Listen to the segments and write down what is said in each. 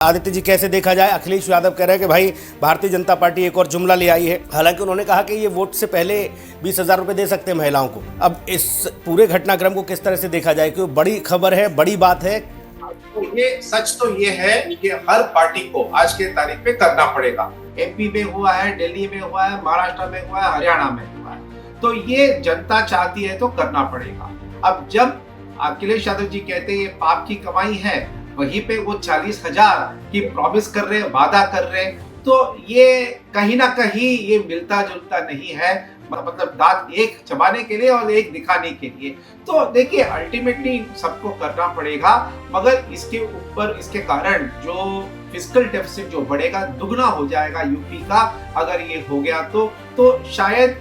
आदित्य जी, कैसे देखा जाए? अखिलेश यादव कह रहे हैं कि भाई भारतीय जनता पार्टी एक और जुमला ले आई है। हालांकि उन्होंने कहा कि ये वोट से पहले 20,000 रुपये दे सकते हैं महिलाओं को। अब इस पूरे घटनाक्रम को किस तरह से देखा जाए? क्योंकि बड़ी खबर है, बड़ी बात है। तो ये सच तो ये है कि हर पार्टी को आज के तारीख पे करना पड़ेगा। एमपी में हुआ है, दिल्ली में हुआ है, महाराष्ट्र में हुआ है, हरियाणा में हुआ है, तो ये जनता चाहती है तो करना पड़ेगा। अब जब अखिलेश यादव जी कहते हैं ये पाप की कमाई है, वहीं पे वो 40,000 की प्रॉमिस कर रहे, वादा कर रहे, तो ये कहीं ना कहीं ये मिलता जुलता नहीं है। मतलब दांत एक चबाने के लिए और एक दिखाने के लिए। तो देखिए, अल्टीमेटली सबको करना पड़ेगा, मगर इसके ऊपर इसके कारण जो फिस्कल डेफिसिट जो बढ़ेगा, दुगना हो जाएगा यूपी का अगर ये हो गया तो शायद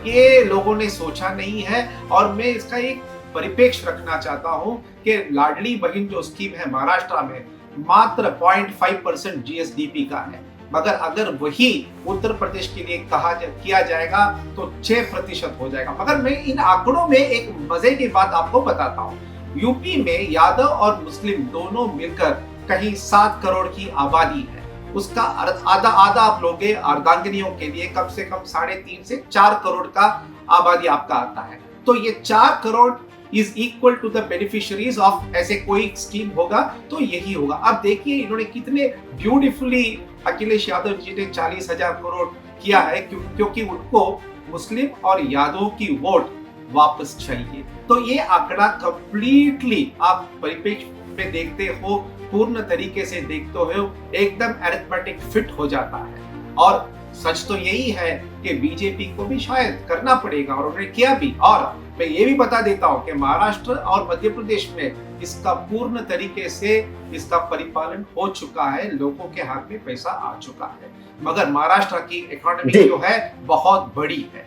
ये लोगों ने सोचा नहीं है। और मैं इसका एक परिप्रेक्ष्य रखना चाहता हूं कि लाडली बहन जो स्कीम है महाराष्ट्र में मात्र 0.5% जीएसडीपी का है, मगर अगर वही उत्तर प्रदेश के लिए किया जाएगा तो 6% हो जाएगा। मगर मैं इन आंकड़ों में एक मजे की बात आपको बताता हूँ। यूपी में यादव और मुस्लिम दोनों मिलकर कहीं 7 करोड़ की आबादी है। उसका आधा आधा आप लोगे अर्धांगिनियों के लिए कम से कम 3.5 से 4 करोड़ का आबादी आपका आता है। तो ये 4 crore is equal to the beneficiaries of ऐसे कोई स्कीम होगा तो यही होगा। अब देखिए इन्होंने कितने ब्यूटीफुली अखिलेश यादव जी ने 40,000 करोड़ किया है, क्योंकि उनको मुस्लिम और यादव की वोट वापस चाहिए। तो ये आंकड़ा कंप्लीटली आप परिप्रेक्ष्य में देखते हो, पूर्ण तरीके से देखते हो, एकदम अरिथमेटिक फिट हो जाता है। और सच तो यही है कि बीजेपी को भी शायद करना पड़ेगा और उन्होंने किया भी। और मैं ये भी बता देता हूं कि महाराष्ट्र और मध्य प्रदेश में इसका पूर्ण तरीके से इसका परिपालन हो चुका है, लोगों के हाथ में पैसा आ चुका है। मगर महाराष्ट्र की इकोनॉमी जो है बहुत बड़ी है।